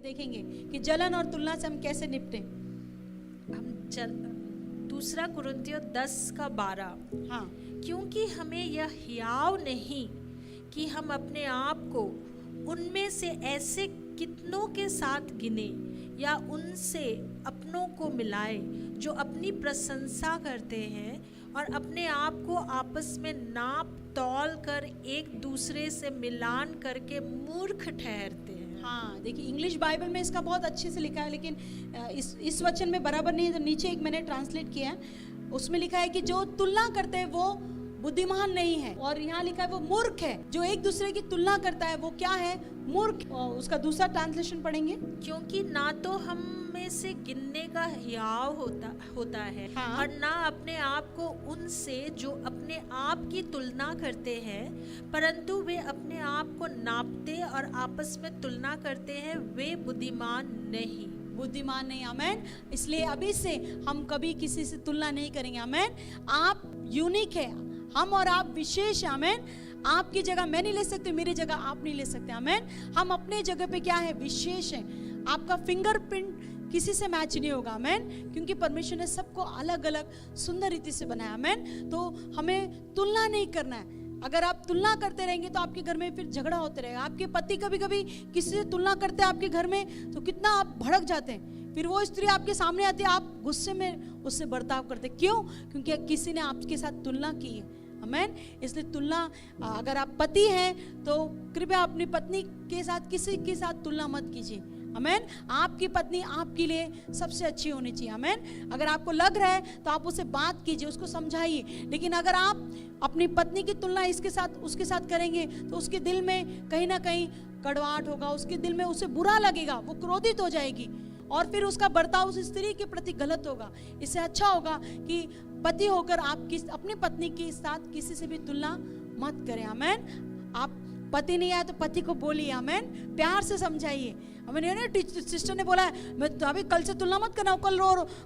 देखेंगे कि जलन और तुलना से हम कैसे निपटे। हम 2 कुरिन्थियों 10:12, हाँ, क्योंकि हमें यह हियाव नहीं कि हम अपने आप को उनमें से ऐसे कितनों के साथ गिने या उनसे अपनों को मिलाए जो अपनी प्रशंसा करते हैं और अपने आप को आपस में नाप तौल कर एक दूसरे से मिलान करके मूर्ख ठहरते हैं। हाँ, देखिए इंग्लिश बाइबल में इसका बहुत अच्छे से लिखा है, लेकिन इस वचन में बराबर नहीं है, तो नीचे एक मैंने ट्रांसलेट किया है, उसमें लिखा है कि जो तुलना करते हैं वो बुद्धिमान नहीं है, और यहाँ लिखा है वो मूर्ख है। जो एक दूसरे की तुलना करता है वो क्या है? मूर्ख। और उसका दूसरा ट्रांसलेशन पढ़ेंगे, क्योंकि ना तो हम में से गिनने का हियाव होता है, हाँ। और ना अपने आप को उनसे जो अपने आप की तुलना करते हैं, परंतु वे अपने आप को नापते और आपस में तुलना करते हैं, वे बुद्धिमान नहीं। बुद्धिमान नहीं। आमेन। इसलिए अभी से हम कभी किसी से तुलना नहीं करेंगे। आमेन। आप यूनिक है, हम और आप विशेष है। आमेन। आपकी जगह मैं नहीं ले सकती, मेरी जगह आप नहीं ले सकते। आमेन। हम अपने जगह पे क्या है? विशेष है। आपका फिंगरप्रिंट किसी से मैच नहीं होगा। आमेन। क्योंकि परमेश्वर ने सबको अलग अलग सुंदर रीति से बनाया। आमेन। तो हमें तुलना नहीं करना है। अगर आप तुलना करते रहेंगे तो आपके घर में फिर झगड़ा होते रहेगा। आपके पति कभी कभी किसी से तुलना करते हैं आपके घर में, तो कितना आप भड़क जाते हैं। फिर वो स्त्री आपके सामने आती है, आप गुस्से में उससे बर्ताव करते। क्यों? क्योंकि किसी ने आपके साथ तुलना की है। आमेन। इसलिए तुलना, अगर आप पति हैं तो कृपया अपनी पत्नी के साथ किसी के साथ तुलना मत कीजिए। आमेन। आपकी पत्नी आपके लिए सबसे अच्छी होनी चाहिए। आमेन। अगर आपको लग रहा है तो आप उससे बात कीजिए, उसको समझाइए। लेकिन अगर आप अपनी पत्नी की तुलना इसके साथ उसके साथ करेंगे तो उसके दिल में कहीं ना कहीं कड़वाहट होगा, उसके दिल में उसे बुरा लगेगा, वो क्रोधित हो जाएगी और फिर उसका बर्ताव उस स्त्री के प्रति गलत होगा। इससे अच्छा होगा कि पति होकर आप अपनी पत्नी के साथ किसी से भी तुलना मत करें। आमेन। आप पति नहीं आया तो पति को बोलिए। आमेन। प्यार से समझाइए। हमें सिस्टर ने बोला है, मैं तो अभी कल से तुलना मत करना। कल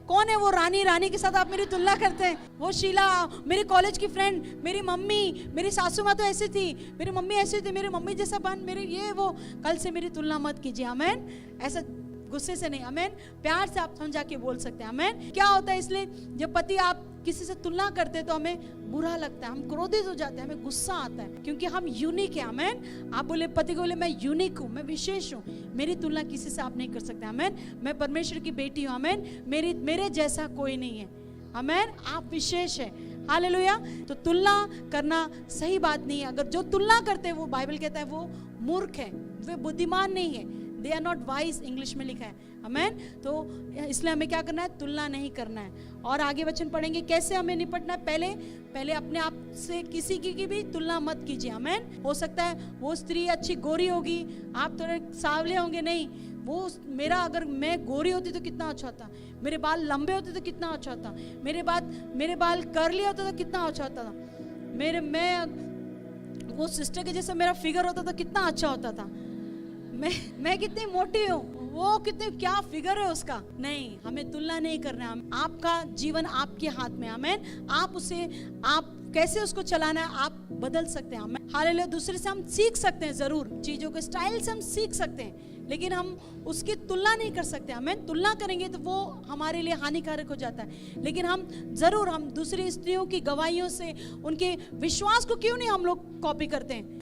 कौन है वो रानी के साथ आप मेरी तुलना करते हैं? वो शीला मेरी कॉलेज की फ्रेंड, मेरी मम्मी, मेरी सासू माँ तो ऐसी थी, मेरी मम्मी ऐसी थी, मेरी मम्मी जैसा बन, मेरे ये वो। कल से मेरी तुलना मत कीजिए। आमेन। ऐसा गुस्से से नहीं। आमेन। प्यार से आप समझा के बोल सकते हैं। आमेन। क्या होता है, इसलिए जब पति आप किसी से तुलना करते हैं तो हमें बुरा लगता है, हम क्रोधित हो जाते हैं, हमें गुस्सा आता है, क्योंकि हम यूनिक है। आमेन। आप बोले, पति को बोले मैं यूनिक हूँ, मैं विशेष हूँ, मेरी तुलना किसी से आप नहीं कर सकते। आमेन। मैं परमेश्वर की बेटी हूँ। आमेन। मेरे जैसा कोई नहीं है। आमेन। आप विशेष है। हालेलुया। तो तुलना करना सही बात नहीं है। अगर जो तुलना करते हैं वो बाइबल कहता है वो मूर्ख है, वे बुद्धिमान नहीं है। They are not wise, English में लिखा है। आमेन। तो इसलिए हमें क्या करना है? तुलना नहीं करना है। और आगे वचन पढ़ेंगे कैसे हमें निपटना है। पहले अपने आप से किसी की भी तुलना मत कीजिए। आमेन। हो सकता है वो स्त्री अच्छी गोरी होगी, आप थोड़े सावले होंगे, नहीं वो अगर मैं गोरी होती तो कितना अच्छा होता, मेरे बाल लंबे होते तो कितना अच्छा होता, मेरे बाल कर्ली होते तो कितना अच्छा होता था, वो सिस्टर के जैसे मेरा फिगर होता तो कितना अच्छा होता था, मैं कितनी मोटी हूँ, वो कितनी क्या फिगर है उसका। नहीं, हमें तुलना नहीं करना है। आपका जीवन आपके हाथ में। आमेन। आप कैसे उसको चलाना है आप बदल सकते हैं। हालेलुया। दूसरे से हम सीख सकते हैं, जरूर चीजों के स्टाइल से हम सीख सकते हैं, लेकिन हम उसकी तुलना नहीं कर सकते। आमेन। तुलना करेंगे तो वो हमारे लिए हानिकारक हो जाता है। लेकिन हम दूसरी स्त्रियों की गवाहियों से उनके विश्वास को क्यों नहीं हम लोग कॉपी करते हैं?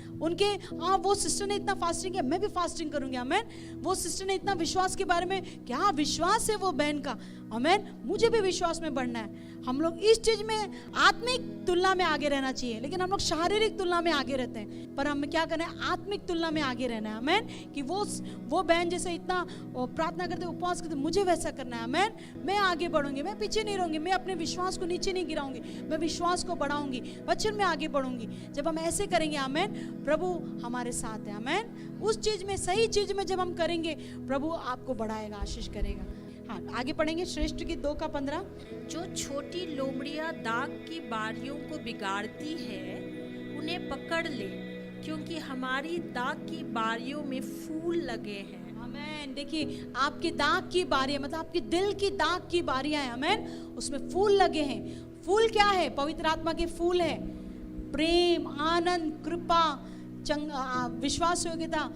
वो सिस्टर ने इतना फास्टिंग किया, मैं भी फास्टिंग करूंगी। आमेन। वो सिस्टर ने इतना विश्वास के बारे में, क्या विश्वास है वो बहन का। आमेन। मुझे भी विश्वास में बढ़ना है। हम लोग इस चीज में आत्मिक तुलना में आगे रहना चाहिए, लेकिन हम लोग शारीरिक तुलना में आगे रहते हैं। पर हमें क्या करना है? आत्मिक तुलना में आगे रहना है। आमेन। कि वो बहन जैसे इतना प्रार्थना करते, उपवास करते, मुझे वैसा करना है। आमेन। मैं आगे बढ़ूंगी, मैं पीछे नहीं रहूंगी, मैं अपने विश्वास को नीचे नहीं गिराऊंगी, मैं विश्वास को बढ़ाऊंगी, वचन में आगे बढ़ूंगी। जब हम ऐसे करेंगे, आमेन, प्रभु हमारे साथ है। आमेन। उस चीज में, सही चीज में जब हम करेंगे, प्रभु आपको बढ़ाएगा, आशीष करेगा। हाँ, आगे पढ़ेंगे श्रेष्ठ की 2:15। जो छोटी लोमड़ियां दाग की बारियों को बिगाड़ती है, उन्हें पकड़ ले, क्योंकि हमारी दाग की बारियों में फूल लगे हैं। आमेन। देखिए, आपकी दाग की बारियां, मतलब आपके दिल की दाग की बारियां हैं। आमेन। उसमें फूल लगे हैं। फूल क्या है? पवित्र आत्मा के फूल है। प्रेम, आनंद, कृपा, विश्वास, योग्यता,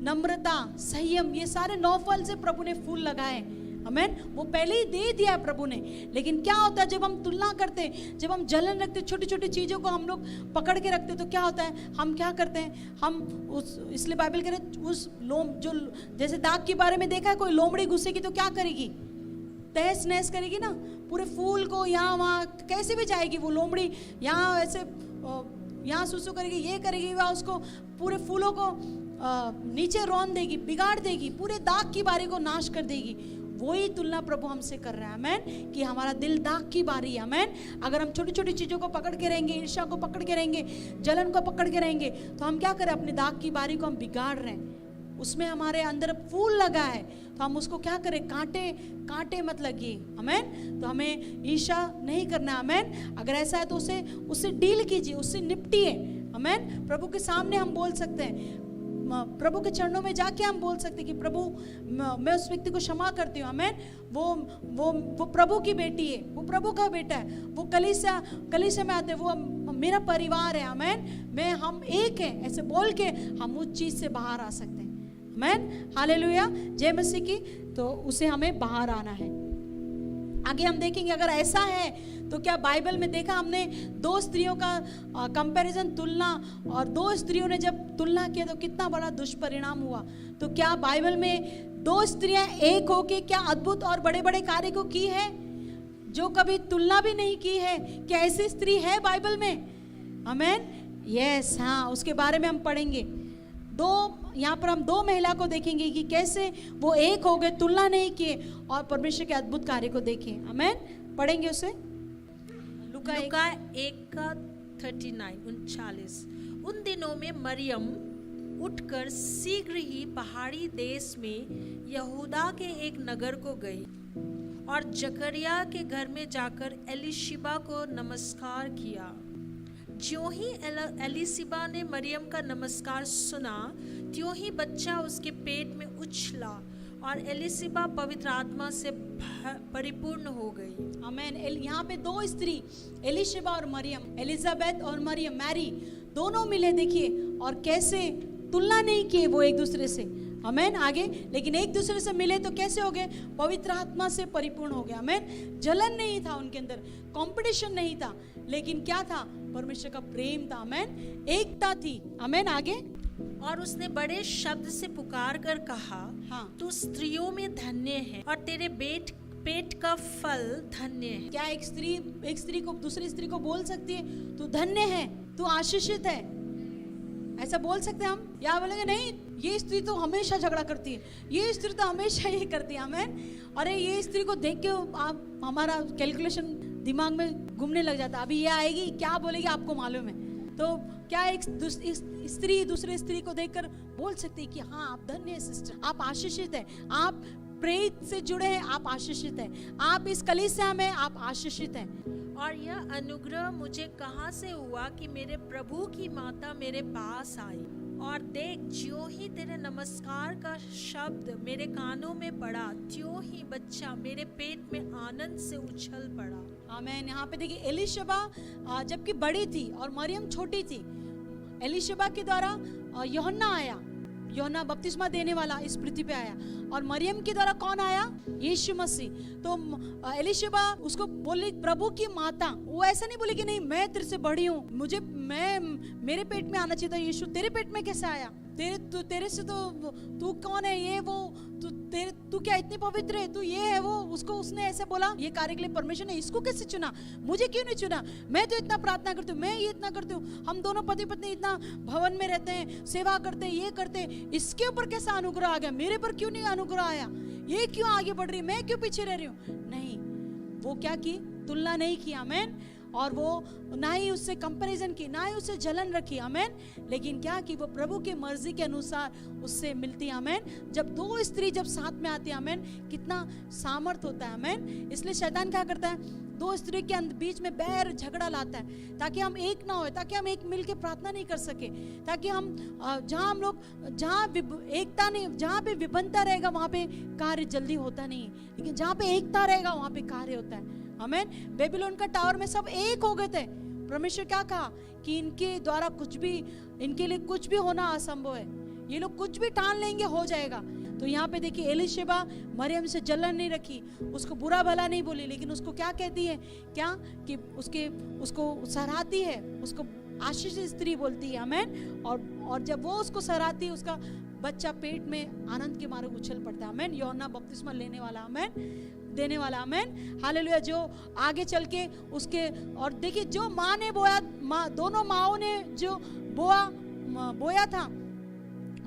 नम्रता, संयम, ये सारे 9 फल से प्रभु ने फूल लगाए। आमेन। वो पहले ही दे दिया प्रभु ने। लेकिन क्या होता है जब हम तुलना करते, जब हम जलन रखते, छोटी छोटी चीज़ों को हम लोग पकड़ के रखते, तो क्या होता है, हम क्या करते हैं, हम उस, इसलिए बाइबल कह रहे उस लोम, जो जैसे दाग के बारे में देखा है, कोई लोमड़ी घुसेगी तो क्या करेगी, तहस नहस करेगी ना, पूरे फूल को यहाँ वहाँ कैसे भी जाएगी वो लोमड़ी, यहाँ ऐसे यहाँ सुसु करेगी, ये करेगी, वह उसको पूरे फूलों को नीचे रौन देगी, बिगाड़ देगी, पूरे दाग की बारी को नाश कर देगी। वही तुलना प्रभु हमसे कर रहा है। आमेन। कि हमारा दिल दाग की बारी है। आमेन। अगर हम छोटी छोटी चीज़ों को पकड़ के रहेंगे, ईर्ष्या को पकड़ के रहेंगे, जलन को पकड़ के रहेंगे, तो हम क्या करें, अपने दाग की बारी को हम बिगाड़ रहे हैं। उसमें हमारे अंदर फूल लगा है, तो हम उसको क्या करें, कांटे मत लगिए। आमेन। तो हमें ईर्ष्या नहीं करना है। आमेन। अगर ऐसा है तो उससे डील कीजिए, उससे निपटिए। आमेन। प्रभु के सामने हम बोल सकते हैं, प्रभु के चरणों में जाके हम बोल सकते हैं कि प्रभु मैं उस व्यक्ति को क्षमा करती हूँ। आमेन। वो प्रभु की बेटी है, वो प्रभु का बेटा है, वो कलीसिया में आते हैं, वो मेरा परिवार है। आमेन। हम एक हैं, ऐसे बोल के हम उस चीज से बाहर आ सकते हैं। आमेन। हालेलुया। जय मसीह की। तो उसे हमें बाहर आना है। आगे हम देखेंगे, अगर ऐसा है तो क्या बाइबल में देखा हमने 2 स्त्रियों का कंपैरिजन, तुलना, और 2 स्त्रियों ने जब तुलना किया तो कितना बड़ा दुष्परिणाम हुआ। तो क्या बाइबल में 2 स्त्रियां एक होके क्या अद्भुत और बड़े बड़े कार्य को की है, जो कभी तुलना भी नहीं की है? क्या ऐसी स्त्री है बाइबल में? आमेन। यस, हाँ, उसके बारे में हम पढ़ेंगे। यहाँ पर हम 2 महिला को देखेंगे कि कैसे वो एक हो गए, तुलना नहीं किए और परमेश्वर के अद्भुत कार्य को देखें। आमेन। पढ़ेंगे उसे। लुका 1:39-39। उन दिनों में मरियम उठकर शीघ्र ही पहाड़ी देश में यहूदा के एक नगर को गई और जकरिया के घर में जाकर एलीशिबा को नमस्कार किया। ज्यों ही एलीशिबा ने मरियम का नमस्कार सुना, त्यों ही बच्चा उसके पेट में उछला और एलीशिबा पवित्र आत्मा से परिपूर्ण हो गई। आमेन। यहाँ पे 2 स्त्री, एलीशिबा और मरियम, एलिजाबेथ और मरियम, मैरी, दोनों मिले, देखिए, और कैसे तुलना नहीं किए वो एक दूसरे से। आमेन। आगे, लेकिन एक दूसरे से मिले तो कैसे हो गए, पवित्र आत्मा से परिपूर्ण हो गया। आमेन। जलन नहीं था उनके अंदर, कंपटीशन नहीं था, लेकिन क्या था, परमेश्वर का प्रेम था। आमेन। एकता थी। आमेन। आगे, और उसने बड़े शब्द से पुकार कर कहा, हाँ, तू स्त्रियों में धन्य है और तेरे पेट का फल धन्य है। क्या एक स्त्री को दूसरी स्त्री को बोल सकती है तू धन्य है, तू आशीषित है? ऐसा बोल सकते हैं हम? या बोलेंगे नहीं, ये स्त्री तो हमेशा झगड़ा करती है, ये स्त्री तो हमेशा ये करती है। आमेन। अरे ये स्त्री को देख के आप, हमारा कैलकुलेशन दिमाग में घूमने लग जाता, अभी ये आएगी क्या बोलेगी आपको मालूम है। तो क्या एक स्त्री दूसरे स्त्री को देखकर बोल सकती है कि हाँ आप धन्य है सिस्टर, आप आशीषित है, आप प्रेरित से जुड़े हैं, आप आशीषित हैं, आप इस कलीसिया में आप आशीषित हैं। और यह अनुग्रह मुझे कहाँ से हुआ कि मेरे प्रभु की माता मेरे पास आई, और देख, ज्यों ही तेरे नमस्कार का शब्द मेरे कानों में पड़ा, त्यों ही बच्चा मेरे पेट में आनंद से उछल पड़ा। आमेन। यहाँ पे देखिए, एलीशिबा जबकि बड़ी थी और मरियम छोटी थी। एलीशिबा के द्वारा यूहन्ना आया, यूहन्ना बपतिस्मा देने वाला इस पृथ्वी पे आया, और मरियम के द्वारा कौन आया? यीशु मसीह। तो एलीशिबा उसको बोली प्रभु की माता। वो ऐसा नहीं बोली कि नहीं मैं तेरे से बड़ी हूँ, मेरे पेट में आना चाहिए था। यीशु तेरे पेट में कैसे आया? तेरे से तो तू कौन है, ये वो, तू क्या इतनी पवित्र है, तू ये है वो। उसने ऐसे बोला, ये कार्य के लिए परमेश्वर ने इसको कैसे चुना, मुझे क्यों नहीं चुना? मैं तो इतना प्रार्थना करती हूँ, मैं ये इतना करती हूँ, हम दोनों पति पत्नी इतना भवन में रहते हैं, सेवा करते हैं, ये करते हैं, इसके ऊपर कैसा अनुग्रह आ गया, मेरे पर क्यों नहीं अनुग्रह आया? ये क्यों आगे बढ़ रही, मैं क्यों पीछे रह रही हूँ? नहीं, वो क्या की, तुलना नहीं की। आमेन। और वो ना ही उससे कंपैरिजन की, ना ही उससे जलन रखी। आमेन। लेकिन क्या कि वो प्रभु के मर्जी के अनुसार उससे मिलती। आमेन। जब 2 स्त्री जब साथ में आती है, आमेन, कितना सामर्थ होता है। आमेन। इसलिए शैतान क्या करता है, 2 स्त्री के बीच में बैर झगड़ा लाता है, ताकि हम एक ना हो, ताकि हम एक मिल के प्रार्थना नहीं कर सके, ताकि हम जहाँ एकता नहीं, जहाँ पे विभिन्नता रहेगा वहाँ पे कार्य जल्दी होता नहीं है, लेकिन जहाँ पे एकता रहेगा वहाँ पे कार्य होता है। आमेन। बेबीलोन का टावर में सब एक हो गए थे। परमेश्वर क्या कहा कि इनके द्वारा इनके लिए कुछ भी होना असंभव है, ये लोग कुछ भी ठान लेंगे हो जाएगा। तो यहाँ पे देखिए एलिशबा मरियम से जलन नहीं रखी, उसको बुरा भला नहीं बोली, लेकिन उसको क्या कहती है, क्या कि उसको सराहती है, उसको आशीषित स्त्री बोलती है। आमेन। और जब वो उसको सराहती है, उसका बच्चा पेट में आनंद के मारे उछल पड़ता है। आमेन। यूहन्ना बपतिस्मा लेने वाला, आमेन, देने वाला, आमेन, हालेलुया। जो आगे चल के उसके, और देखिए जो माँ ने बोया, दोनों माओं ने जो बोया था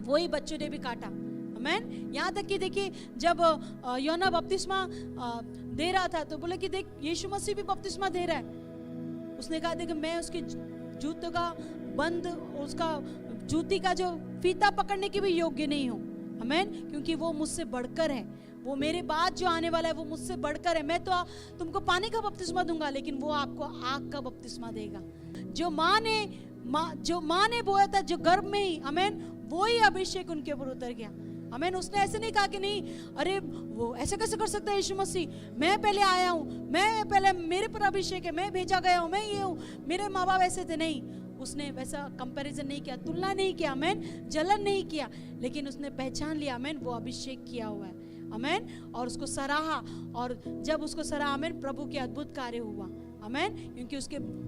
वही बच्चों ने भी काटा। आमेन। यहाँ तक कि देखिए जब यूहन्ना बपतिस्मा दे रहा था तो बोले कि देख यीशु मसीह भी बपतिस्मा दे रहा है। उसने कहा देख मैं उसके जूतों का बंद, उसका जूती का जो फीता पकड़ने के भी योग्य नहीं हूँ। आमेन। क्योंकि वो मुझसे बढ़कर है, वो मेरे बाद जो आने वाला है वो मुझसे बढ़कर है। मैं तो तुमको पानी का बपतिस्मा दूंगा, लेकिन वो आपको आग का बपतिस्मा देगा। जो माँ ने बोया था जो गर्भ में ही, आमेन, वो ही अभिषेक उनके ऊपर उतर गया। आमेन। उसने ऐसे नहीं कहा कि नहीं, अरे वो ऐसे कैसे कर सकता है यीशु मसीह, मैं पहले आया हूँ, मैं पहले, मेरे पर अभिषेक है, मैं भेजा गया हूँ, मैं ये हूँ, मेरे माँ बाप ऐसे थे। नहीं, उसने वैसा कंपैरिजन नहीं किया, तुलना नहीं किया, आमेन, जलन नहीं किया, लेकिन उसने पहचान लिया, आमेन, वो अभिषेक किया हुआ है। आमेन। और उसको सराहा, और जब उसको सराहा, आमेन, प्रभु के अद्भुत कार्य हुआ। आमेन। क्योंकि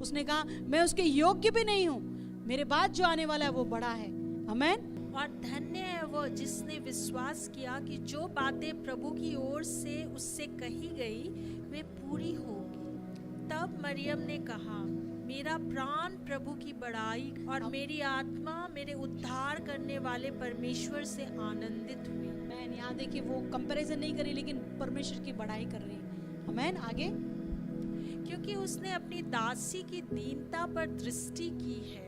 उसने कहा मैं उसके योग्य भी नहीं हूँ, मेरे बाद जो आने वाला है वो बड़ा है। आमेन। और धन्य है वो जिसने विश्वास किया कि जो बातें प्रभु की ओर से उससे कही गई वे पूरी होगी। तब मरियम ने कहा, मेरा प्राण प्रभु की बड़ाई और मेरी आत्मा मेरे उद्धार करने वाले परमेश्वर से आनंदित हुई। मैं यहाँ देखिए वो कंपैरिजन नहीं करी, लेकिन परमेश्वर की बड़ाई कर रही है। आमेन। आगे, क्योंकि उसने अपनी दासी की दीनता पर दृष्टि की है,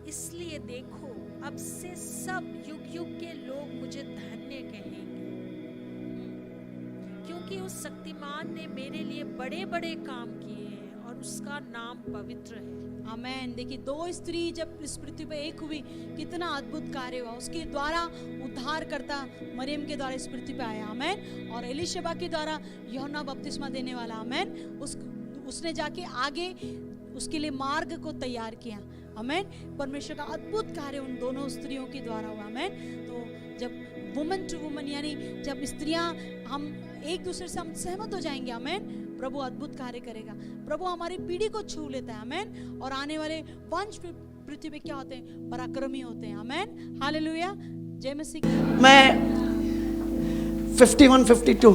इसलिए देखो अब से सब युग युग के लोग मुझे धन्य कहेंगे, क्योंकि उस शक्तिमान ने मेरे लिए बड़े बड़े काम किए हैं और उसका नाम पवित्र है। आमेन। देखिए दो स्त्री जब इस पृथ्वी पे एक हुई, कितना अद्भुत कार्य हुआ। उसके द्वारा उद्धार करता मरियम के द्वारा इस पृथ्वी पे आया। आमेन। और एलिशबा के द्वारा यूहन्ना बपतिस्मा देने वाला, आमेन, उसने जाके आगे उसके लिए मार्ग को तैयार किया। आमेन। परमेश्वर का अद्भुत कार्य उन दोनों स्त्रियों के द्वारा हुआ। आमेन। तो जब वुमन टू वुमन, यानी जब स्त्रियां, हम एक दूसरे से हम सहमत हो जाएंगे, आमेन, प्रभु अद्भुत कार्य करेगा। प्रभु हमारी पीढ़ी को छू लेता है। आमेन। और आने वाले वंश पृथ्वी पे क्या होते हैं, पराक्रमी होते हैं। आमेन। हालेलुया। जय मसीह। मैं 51-52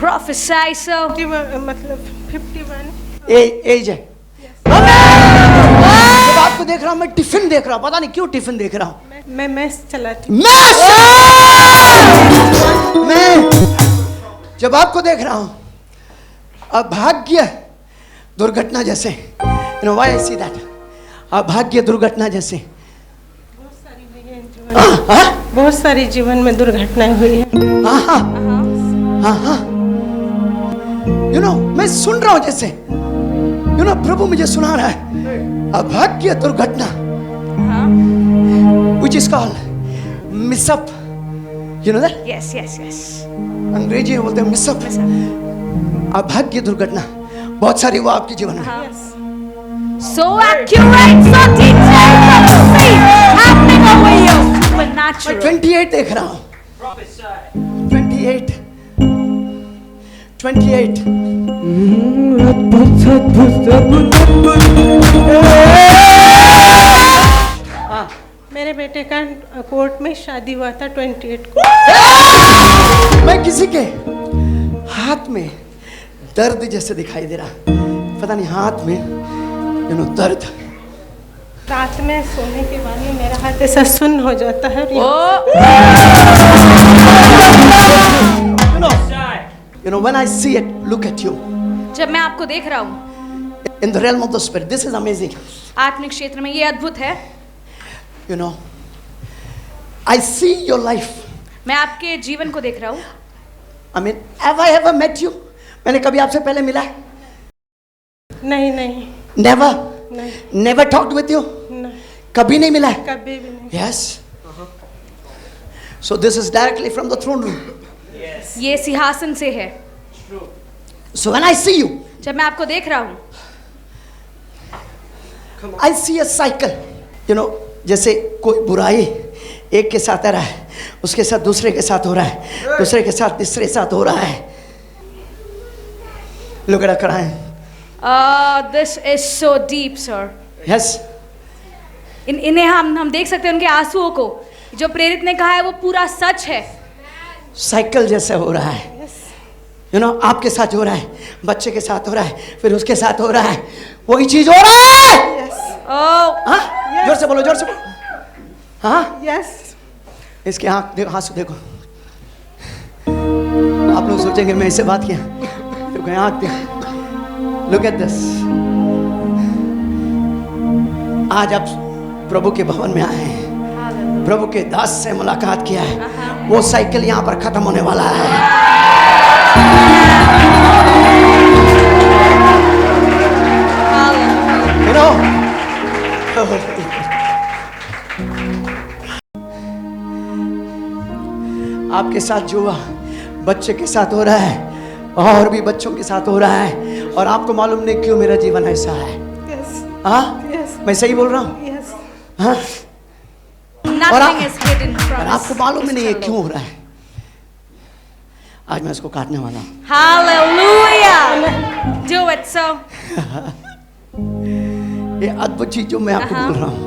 Prophesy, sir. मतलब 51 एज है। जब आपको देख रहा हूं मैं टिफिन देख रहा हूं, पता नहीं क्यों टिफिन देख रहा हूं। मैं मैस चलाती मैं जब आपको देख रहा हूं, अभाग्य दुर्घटना जैसे, you know why I see that, अभाग्य दुर्घटना जैसे। बहुत सारी जीवन में दुर्घटनाएं हुई हैं। यू नो मैं सुन रहा हूं जैसे, यू नो प्रभु मुझे सुना रहा है, अभाग्य दुर्घटना, which is called मिसअप, you know that? Yes, yes, yes. अंग्रेजी में बोलते हैं मिसअप, अभाग्य दुर्घटना बहुत सारी वो आपके जीवन में। So accurate, so detailed, prophecy happening over you. Supernatural. 28 देख रहा हूँ, 28 मेरे बेटे का कोर्ट में शादी हुआ था 28 को। मैं किसी के हाथ में दर्द जैसे दिखाई दे रहा, पता नहीं हाथ में यू नो दर्द। रात में सोने के बाद में मेरा हाथ ऐसा सुन्न हो जाता है। You know when I see it, look at you. जब मैं आपको देख रहा हूँ In the realm of the spirit, this is amazing. आत्मिक क्षेत्र में, ये अद्भुत है। You know, I see your life. मैं आपके जीवन को देख रहा हूँ। I mean, have I ever met you? मैंने कभी आपसे पहले मिला है? नहीं नहीं Never. नहीं Never talked with you. नहीं, कभी नहीं मिला है? कभी भी नहीं। Yes. So this is directly from the throne room. ये सिंहासन से है। So when I see you, जब मैं आपको देख रहा हूँ, I see a cycle. You know, जैसे कोई बुराई एक के साथ आ रहा है, उसके साथ दूसरे के साथ हो रहा है, दूसरे के साथ तीसरे साथ हो रहा है। Look at her crying. This is so deep, sir. Yes. इन्हें हम देख सकते हैं उनके आंसुओं को। जो प्रेरित ने कहा है वो पूरा सच है। साइकिल जैसे हो रहा है। You know, आपके साथ हो रहा है, बच्चे के साथ हो रहा है, फिर उसके साथ हो रहा है, वही चीज हो रहा है। हाँ? जोर से बोलो, जोर से बोलो। हाँ? Yes. इसके आँख देखो, आंसू देखो। आप लोग सोचेंगे मैं इससे बात किया, देखो आँख देखो। Look at this. आज आप प्रभु के भवन में आए हैं, प्रभु के दास से मुलाकात किया है, वो साइकिल यहाँ पर खत्म होने वाला है। You know, आपके साथ जो हुआ बच्चे के साथ हो रहा है, और भी बच्चों के साथ हो रहा है, और आपको मालूम नहीं क्यों मेरा जीवन ऐसा है। Yes. हाँ? Yes. मैं सही बोल रहा हूँ? Yes. हाँ? Nothing is hidden from और us. आपको मालूम ही नहीं है क्यों हो रहा है। आज मैं इसको काटने वाला हूँ। Hallelujah. Do it, so. ये अद्भुत चीज जो मैं आपको बोल रहा हूँ,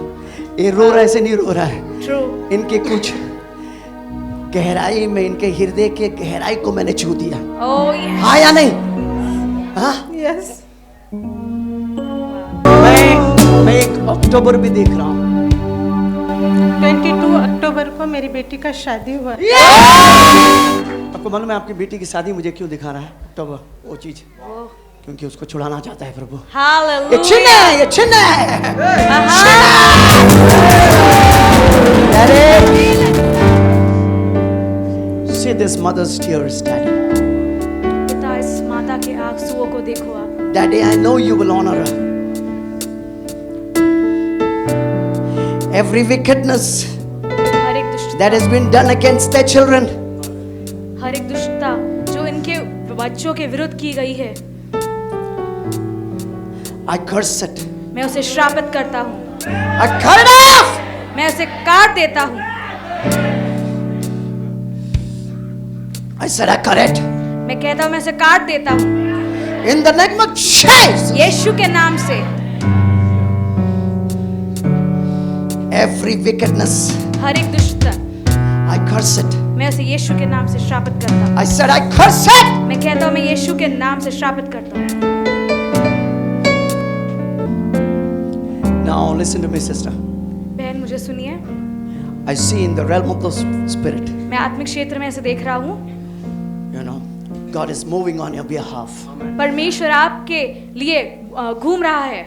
ये रो रहा है, ऐसे नहीं रो रहा है। True. इनके कुछ गहराई में, इनके हृदय के गहराई को मैंने छू दिया। Oh yes. हाँ या नहीं? हाँ? Yes. मैं एक अक्टूबर भी देख रहा हूँ। 22 अक्टूबर को मेरी बेटी का शादी हुआ। आपको मालूम है आपकी बेटी की शादी मुझे क्यों दिखा रहा है अक्टूबर? वो चीज क्योंकि उसको छुड़ाना चाहता है प्रभु। ये छिन्न Hallelujah. है, ये छिन्न है। See this mother's tears, Daddy. पिता, इस माता के आंसुओं को देखो आप। Daddy, I know you will honor her. Every wickedness हर एक दुष्टता, that has been done against their children, हर एक दुष्टता जो इनके बच्चों के विरुद्ध की गई है, I curse it. मैं उसे श्रापित करता हूँ, I cut it off. मैं उसे काट देता हूँ। I said I cut it. मैं कहता हूँ मैं उसे काट देता हूँ In the name of Jesus. यीशु के नाम से। Every wickedness, हर एक दुष्टता I curse it. मैं उसे यीशु के नाम से श्रापित करता हूँ। I said I curse it. मैं कहता हूँ मैं यीशु के नाम से श्रापित करता हूँ। Now listen to me, sister. बहन मुझे सुनिए, I see in the realm of the spirit, मैं आत्मिक क्षेत्र में ऐसे देख रहा हूँ, you know, God is moving on your behalf. परमेश्वर आपके लिए घूम रहा है।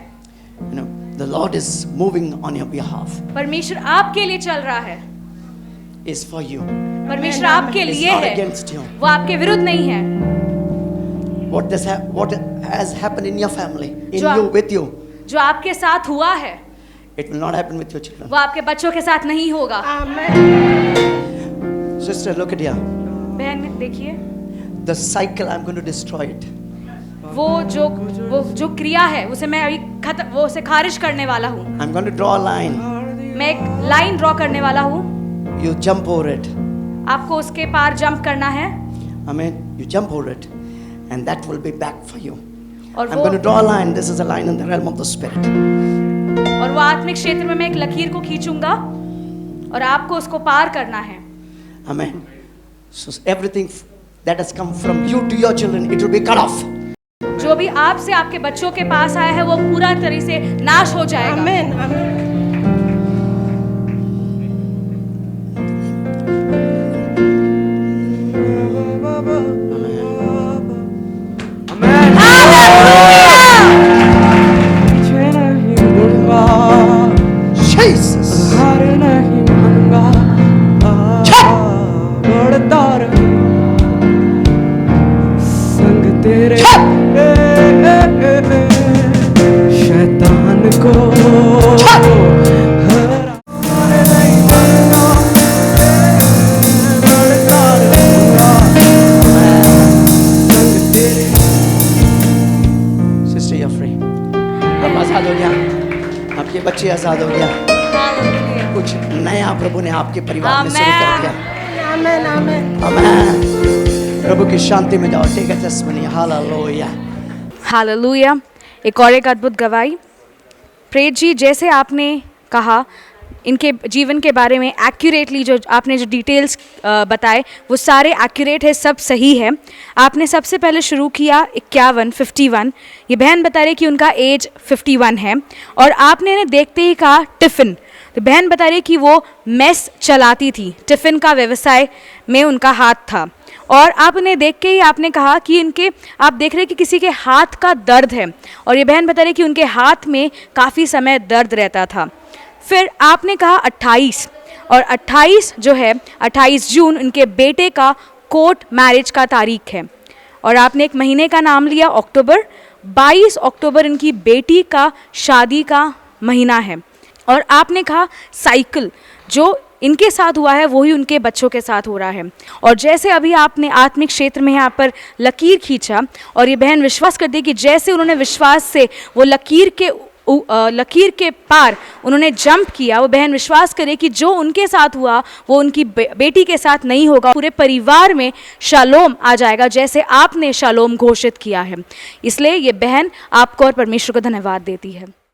You know, the Lord is moving on your behalf. परमेश्वर आपके लिए चल रहा है। It's for you. परमेश्वर आपके It's लिए not है, against you. वो आपके विरुद्ध नहीं है। What has happened in your family, in जो you, with you, जो आपके साथ हुआ है it will not happen with your children. वो आपके बच्चों के साथ नहीं होगा। Sister, look at here. बहन देखिए, The cycle, I'm going to destroy it. वो जो क्रिया है उसे मैं अभी वो उसे खारिज करने वाला हूँ। I'm going to draw a line. मैं एक लाइन ड्रॉ करने वाला हूँ। You jump over it. आपको उसके पार जंप करना है Amen. You jump over it, and that will be back for you. और I'm going to draw a line. This is a line in the realm of the spirit. वो आत्मिक क्षेत्र में मैं एक लकीर को खींचूंगा और आपको उसको पार करना है। Amen. So everything that has come from you to your children, it will be cut off. जो भी आपसे आपके बच्चों के पास आया है वो पूरा तरह से नाश हो जाएगा। Amen. Amen. Jesus. शैतान को Sister, you're free. अब आजाद हो गया, आपके बच्चे आजाद हो गया। कुछ नया प्रभु ने आपके परिवार में शुरू कर दिया। आमेन आमेन। आमेन। प्रभु की शांति में जाओ। Take a testimony. Hallelujah. Hallelujah. एक और एक अद्भुत गवाही। प्रेत जी, जैसे आपने कहा इनके जीवन के बारे में एक्यूरेटली, जो आपने जो डिटेल्स बताए वो सारे एक्यूरेट है, सब सही है। आपने सबसे पहले शुरू किया 51, ये बहन बता रही कि उनका एज 51 है, और आपने इन्हें देखते ही कहा टिफ़िन। तो बहन बता रही कि वो मेस चलाती थी, टिफ़िन का व्यवसाय में उनका हाथ था, और आप उन्हें देख के ही आपने कहा कि इनके, आप देख रहे कि किसी के हाथ का दर्द है, और ये बहन बता रही कि उनके हाथ में काफ़ी समय दर्द रहता था। फिर आपने कहा 28, और 28 जो है 28 जून उनके बेटे का कोर्ट मैरिज का तारीख है, और आपने एक महीने का नाम लिया अक्टूबर। 22 अक्टूबर इनकी बेटी का शादी का महीना है, और आपने कहा साइकिल जो इनके साथ हुआ है वही उनके बच्चों के साथ हो रहा है। और जैसे अभी आपने आत्मिक क्षेत्र में यहाँ पर लकीर खींचा, और ये बहन विश्वास करती है कि जैसे उन्होंने विश्वास से वो लकीर के पार उन्होंने जंप किया, वो बहन विश्वास करे कि जो उनके साथ हुआ वो उनकी बेटी के साथ नहीं होगा। पूरे परिवार में शालोम आ जाएगा, जैसे आपने शालोम घोषित किया है। इसलिए ये बहन आपको और परमेश्वर को धन्यवाद देती है।